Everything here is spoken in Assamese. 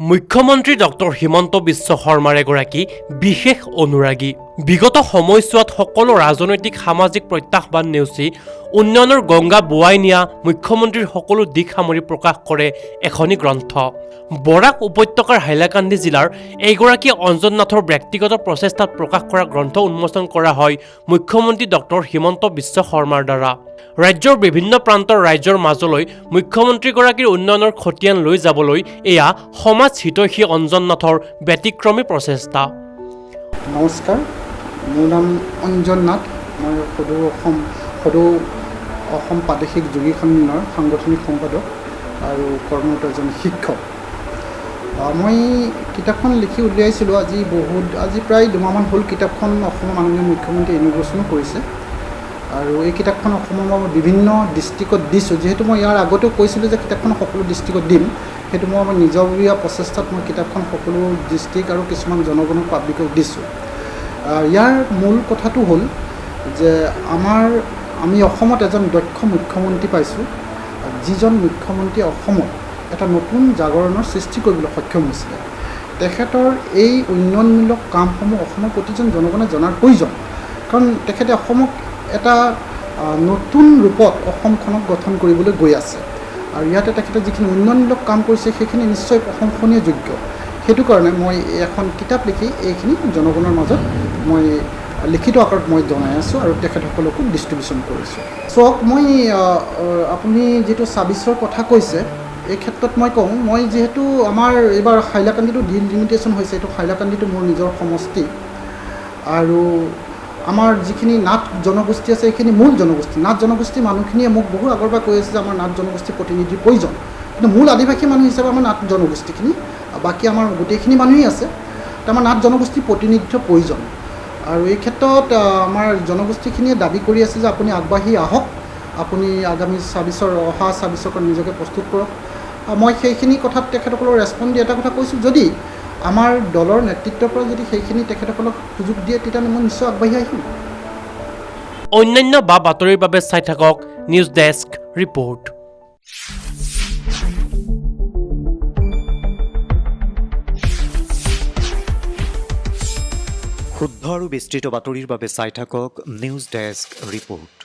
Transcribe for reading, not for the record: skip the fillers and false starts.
মুখ্যমন্ত্ৰী ডক্টৰ হিমন্ত বিশ্ব শৰ্মাৰ এগৰাকী বিশেষ অনুৰাগী। বিগত সময়ছোৱাত সকলো ৰাজনৈতিক সামাজিক প্ৰত্যাহ্বান নেওচি উন্নয়নৰ গংগা বোৱাই নিয়া মুখ্যমন্ত্ৰীৰ সকলো দিশ সামৰি প্ৰকাশ কৰে এখনি গ্ৰন্থ। বৰাক উপত্যকাৰ হাইলাকান্দি জিলাৰ এইগৰাকী অঞ্জন নাথৰ ব্যক্তিগত প্ৰচেষ্টাত প্ৰকাশ কৰা গ্ৰন্থ উন্মোচন কৰা হয় মুখ্যমন্ত্ৰী ডক্টৰ হিমন্ত বিশ্ব শৰ্মাৰ দ্বাৰা। ৰাজ্যৰ বিভিন্ন প্ৰান্তৰ ৰাইজৰ মাজলৈ মুখ্যমন্ত্ৰীগৰাকীৰ উন্নয়নৰ খতিয়ান লৈ যাবলৈ এয়া সমাজ হিতৈষী অঞ্জন নাথৰ ব্যতিক্ৰমী প্ৰচেষ্টা। নমস্কাৰ, মোৰ নাম অঞ্জন নাথ। মই সদৌ অসম প্ৰাদেশিক যোগী সন্মিলনৰ সাংগঠনিক সম্পাদক আৰু কৰ্মৰত এজন শিক্ষক। মই কিতাপখন লিখি উলিয়াইছিলোঁ আজি প্ৰায় দুমাহমান হ'ল। কিতাপখন অসমৰ মাননীয় মুখ্যমন্ত্ৰী ইনগ্ৰেশ্যনো কৰিছে আৰু এই কিতাপখন অসমৰ বিভিন্ন ডিষ্ট্ৰিক্টত দিছোঁ। যিহেতু মই ইয়াৰ আগতেও কৈছিলোঁ যে কিতাপখন সকলো ডিষ্ট্ৰিক্টত দিম, সেইটো মই নিজৰবীয়া প্ৰচেষ্টাত মই কিতাপখন সকলো ডিষ্ট্ৰিক্ট আৰু কিছুমান জনগণৰ পাব্লিকক দিছোঁ। ইয়াৰ মূল কথাটো হ'ল যে আমি অসমত এজন দক্ষ মুখ্যমন্ত্ৰী পাইছোঁ, যিজন মুখ্যমন্ত্ৰী অসমত এটা নতুন জাগৰণৰ সৃষ্টি কৰিবলৈ সক্ষম হৈছিলে। তেখেতৰ এই উন্নয়নমূলক কামসমূহ অসমৰ প্ৰতিজন জনগণে জনাৰ প্ৰয়োজন, কাৰণ তেখেতে অসমক এটা নতুন ৰূপত অসমখনক গঠন কৰিবলৈ গৈ আছে আৰু ইয়াতে তেখেতে যিখিনি উন্নয়নমূলক কাম কৰিছে সেইখিনি নিশ্চয় প্ৰশংসনীয়যোগ্য। সেইটো কাৰণে মই এখন কিতাপ লিখি এইখিনি জনগণৰ মাজত মই লিখিত আকাৰত মই জনাই আছোঁ আৰু তেখেতসকলকো ডিষ্ট্ৰিবিউশ্যন কৰিছোঁ। চাওক, আপুনি যিটো ২৬ৰ কথা কৈছে, এই ক্ষেত্ৰত মই কওঁ, মই যিহেতু আমাৰ এইবাৰ হাইলাকান্দিটো ডিলিমিটেশ্যন হৈছে, এইটো হাইলাকান্দিটো মোৰ নিজৰ সমষ্টি আৰু আমাৰ যিখিনি নাথ জনগোষ্ঠী আছে এইখিনি মূল জনগোষ্ঠী। নাথ জনগোষ্ঠীৰ মানুহখিনিয়ে মোক বহু আগৰ পৰা কৈ আছে যে আমাৰ নাথ জনগোষ্ঠীৰ প্ৰতিনিধিৰ প্ৰয়োজন, কিন্তু মূল আদিবাসী মানুহ হিচাপে আমাৰ নাথ জনগোষ্ঠীখিনি, বাকী আমাৰ গোটেইখিনি মানুহেই আছে, তো আমাৰ নাথ জনগোষ্ঠীৰ প্ৰতিনিধিত্বৰ প্ৰয়োজন। আৰু এই ক্ষেত্ৰত আমাৰ জনগোষ্ঠীখিনিয়ে দাবী কৰি আছে যে আপুনি আগবাঢ়ি আহক, আপুনি আগামী ২৬ৰ নিজকে প্ৰস্তুত কৰক। মই সেইখিনি কথাত তেখেতসকলক ৰেছপণ্ড দি এটা কথা কৈছোঁ, যদি আমাৰ দলৰ নেতৃত্বৰ পৰা যদি সেইখিনি তেখেতসকলক সুযোগ দিয়ে তেতিয়াহ'লে মই নিশ্চয় আগবাঢ়ি আহিম। অন্যান্য বাতৰিৰ বাবে চাই থাকক নিউজ ডেস্ক ৰিপৰ্ট। শুদ্ধ আৰু বিস্তৃত বাতৰিৰ বাবে চাই থাকক নিউজ ডেস্ক ৰিপৰ্ট।